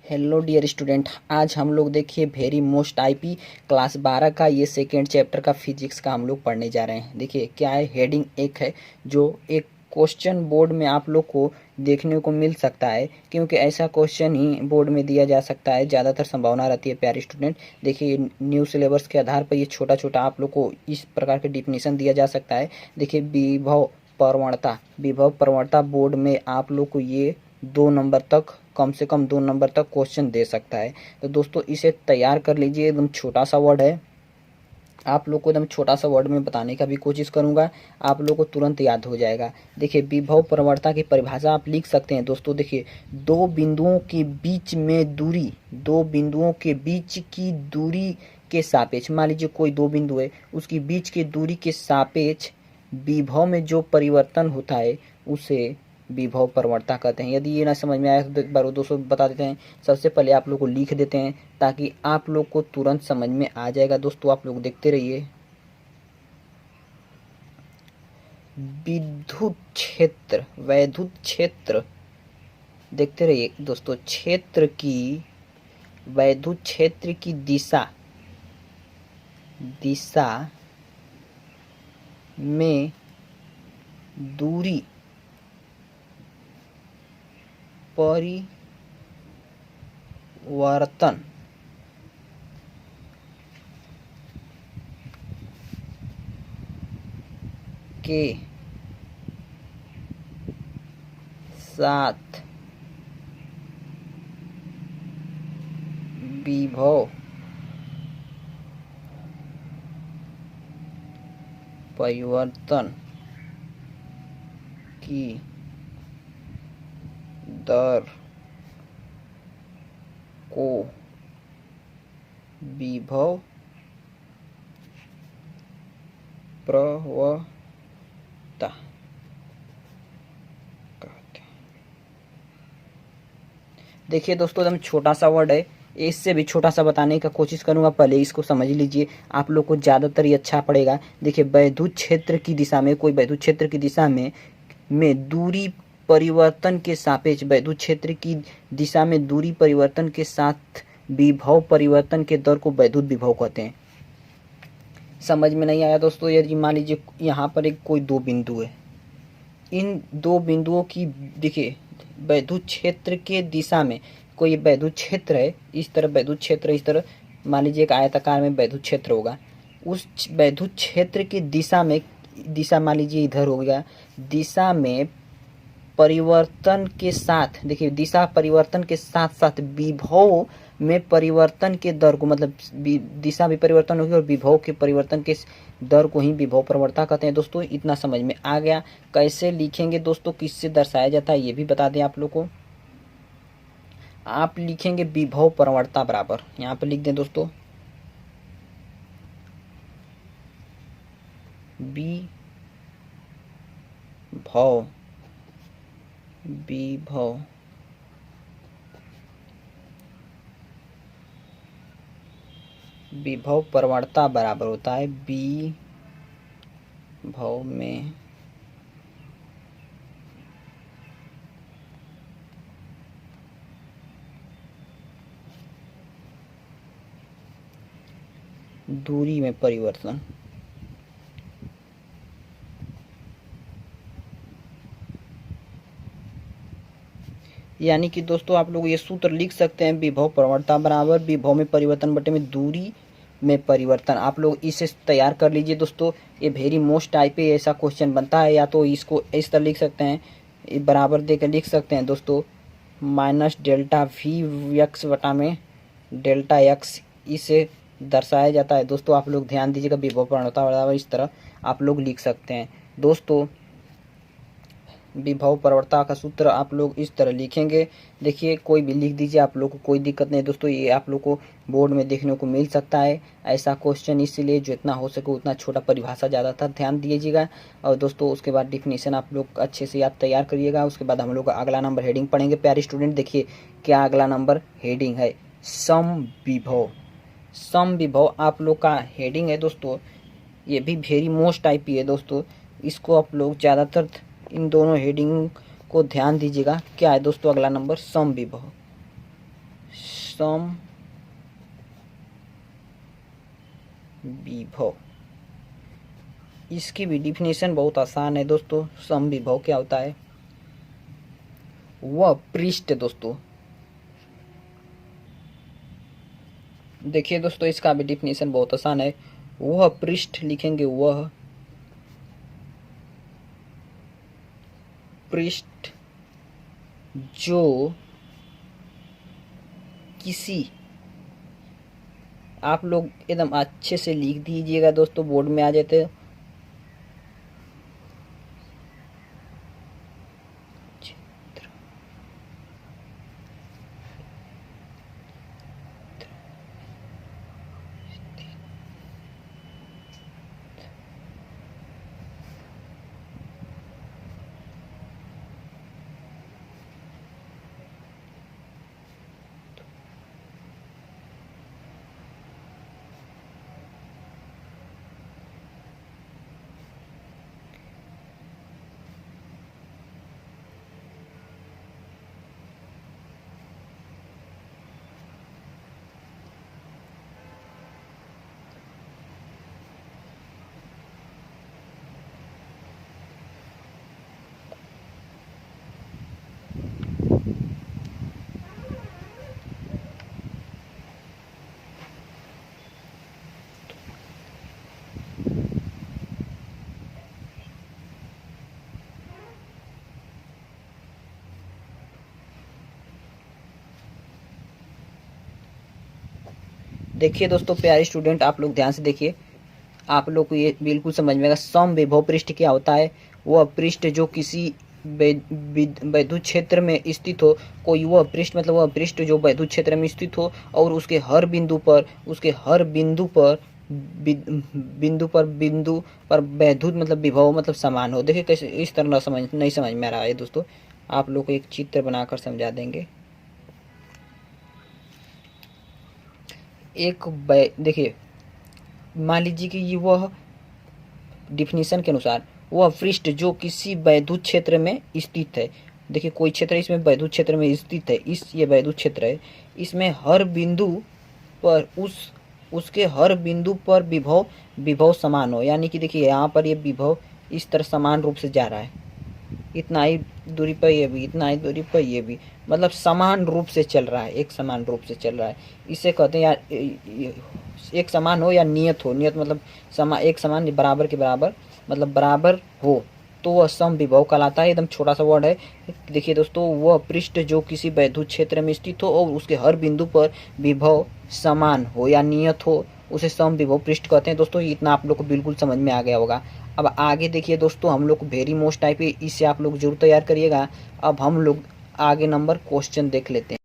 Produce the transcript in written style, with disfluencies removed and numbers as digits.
Hello dear student, आज हम लोग देखिए वेरी मोस्ट आईपी क्लास 12 का ये सेकेंड चैप्टर का फिजिक्स का हम लोग पढ़ने जा रहे हैं। देखिए क्या है, हेडिंग एक है जो एक क्वेश्चन बोर्ड में आप लोग को देखने को मिल सकता है, क्योंकि ऐसा क्वेश्चन ही बोर्ड में दिया जा सकता है, ज़्यादातर संभावना रहती है प्यारे स्टूडेंट। देखिए न्यू सिलेबस के आधार पर ये छोटा छोटा आप लोग को इस प्रकार के डिफिनीशन दिया जा सकता है। देखिए विभव प्रवणता बोर्ड में आप लोग को ये 2 नंबर तक, कम से कम 2 नंबर तक क्वेश्चन दे सकता है। तो दोस्तों इसे तैयार कर लीजिए। एकदम छोटा सा वर्ड है, आप लोग को एकदम छोटा सा वर्ड में बताने का भी कोशिश करूंगा, आप लोग को तुरंत याद हो जाएगा। देखिए विभव प्रवणता की परिभाषा आप लिख सकते हैं दोस्तों। देखिए दो बिंदुओं के बीच में दूरी, दो बिंदुओं के बीच की दूरी के सापेक्ष, मान लीजिए कोई दो बिंदु है, उसकी बीच की दूरी के सापेक्ष विभव में जो परिवर्तन होता है उसे विभव प्रवणता कहते हैं। यदि ये ना समझ में आया तो एक बार दोस्तों बता देते हैं। सबसे पहले आप लोग को लिख देते हैं ताकि आप लोग को तुरंत समझ में आ जाएगा। दोस्तों आप लोग देखते रहिए। विद्युत क्षेत्र, वैद्युत क्षेत्र, देखते रहिए दोस्तों। क्षेत्र की, वैद्युत क्षेत्र की दिशा में दूरी परिवर्तन के साथ विभव परिवर्तन की दर को विभव प्रवणता कहते हैं। देखिए दोस्तों एकदम छोटा सा वर्ड है, इससे भी छोटा सा बताने का कोशिश करूंगा। पहले इसको समझ लीजिए, आप लोग को ज़्यादातर ये अच्छा पड़ेगा। देखिए वैद्युत क्षेत्र की दिशा में, कोई वैद्युत क्षेत्र की दिशा में दूरी परिवर्तन के सापेक्ष, वैद्युत क्षेत्र की दिशा में दूरी परिवर्तन के साथ विभव परिवर्तन के दर को वैद्युत विभव कहते हैं। समझ में नहीं आया दोस्तों? यदि मान लीजिए यहाँ पर एक कोई दो बिंदु है, इन दो बिंदुओं की, देखिए वैद्युत क्षेत्र के दिशा में कोई वैद्युत क्षेत्र है, इस तरह वैद्युत क्षेत्र, इस तरह मान लीजिए एक आयताकार में वैद्युत क्षेत्र होगा। उस वैद्युत क्षेत्र की दिशा में, दिशा मान लीजिए इधर हो गया, दिशा में परिवर्तन के साथ, देखिए दिशा परिवर्तन के साथ साथ विभव में परिवर्तन के दर को, मतलब दिशा भी परिवर्तन होगी और विभव के परिवर्तन के दर को ही विभव प्रवणता कहते हैं। दोस्तों इतना समझ में आ गया। कैसे लिखेंगे दोस्तों, किससे दर्शाया जाता है ये भी बता दें आप लोग को। आप लिखेंगे विभव प्रवणता बराबर, यहाँ पे लिख दें दोस्तों, विभव प्रवणता बराबर होता है विभव में दूरी में परिवर्तन। यानी कि दोस्तों आप लोग ये सूत्र लिख सकते हैं, विभव प्रवणता बराबर विभव में परिवर्तन बटे में दूरी में परिवर्तन। आप लोग इसे तैयार कर लीजिए दोस्तों। ये वेरी मोस्ट टाइप पे ऐसा क्वेश्चन बनता है, या तो इसको इस तरह लिख सकते हैं, बराबर देकर लिख सकते हैं दोस्तों, माइनस डेल्टा वी एक्स बटा में डेल्टा एक्स, इसे दर्शाया जाता है। दोस्तों आप लोग ध्यान दीजिएगा, विभव प्रवणता बराबर इस तरह आप लोग लिख सकते हैं। दोस्तों विभव प्रवणता का सूत्र आप लोग इस तरह लिखेंगे। देखिए कोई भी लिख दीजिए, आप लोग को कोई दिक्कत नहीं दोस्तों। ये आप लोग को बोर्ड में देखने को मिल सकता है ऐसा क्वेश्चन, इसलिए जितना हो सके उतना छोटा, परिभाषा ज़्यादातर ध्यान दीजिएगा। और दोस्तों उसके बाद डिफिनीशन आप लोग अच्छे से याद तैयार करिएगा। उसके बाद हम लोग अगला नंबर हेडिंग पढ़ेंगे प्यारे स्टूडेंट। देखिए क्या अगला नंबर हेडिंग है, समविभव। समविभव आप लोग का हेडिंग है दोस्तों। ये भी वेरी मोस्ट टाइप है दोस्तों, इसको आप लोग ज़्यादातर इन दोनों हेडिंग को ध्यान दीजिएगा। क्या है दोस्तों अगला नंबर, समविभव। सम विभव, इसकी भी डिफिनेशन बहुत आसान है दोस्तों। सम विभव क्या होता है? वह पृष्ठ दोस्तों, देखिए दोस्तों इसका भी डिफिनेशन बहुत आसान है। वह पृष्ठ लिखेंगे, वह पृष्ठ जो किसी, आप लोग एकदम अच्छे से लिख दीजिएगा दोस्तों, बोर्ड में आ जाते। देखिए दोस्तों प्यारे स्टूडेंट, आप लोग ध्यान से देखिए, आप लोग को ये बिल्कुल समझ में आएगा। सम विभव पृष्ठ क्या होता है? वह पृष्ठ जो किसी वैद्युत क्षेत्र में स्थित हो। कोई वह पृष्ठ मतलब वह पृष्ठ जो वैद्युत क्षेत्र में स्थित हो और उसके हर बिंदु पर वैद्युत मतलब विभव मतलब समान हो। देखिए कैसे, इस तरह नहीं समझ में आ रहा है दोस्तों, आप लोग को एक चित्र बनाकर समझा देंगे। देखिए मान लीजिए कि ये वह डिफिनीशन के अनुसार वह पृष्ठ जो किसी वैद्युत क्षेत्र में स्थित है। देखिए कोई क्षेत्र इसमें वैद्युत क्षेत्र में स्थित है, ये वैद्युत क्षेत्र है, इसमें हर बिंदु पर उसके हर बिंदु पर विभव समान हो। यानी कि देखिए यहाँ पर ये विभव इस तरह समान रूप से जा रहा है, इतना ही दूरी पर ये भी, इतना ही दूरी पर ये भी, मतलब समान रूप से चल रहा है, एक समान रूप से चल रहा है। इसे कहते हैं यार, एक समान हो या नियत हो। नियत मतलब एक समान, बराबर के बराबर, मतलब बराबर हो तो वह सम विभव कहलाता है। एकदम छोटा सा वर्ड है। देखिए दोस्तों, वह पृष्ठ जो किसी वैद्युत क्षेत्र में स्थित हो और उसके हर बिंदु पर विभव समान हो या नियत हो, उसे सम विभव पृष्ठ कहते हैं। दोस्तों इतना आप लोग को बिल्कुल समझ में आ गया होगा। अब आगे देखिए दोस्तों, हम लोग को वेरी मोस्ट टाइप है, इससे आप लोग जरूर तैयार करिएगा। अब हम लोग आगे नंबर क्वेश्चन देख लेते हैं।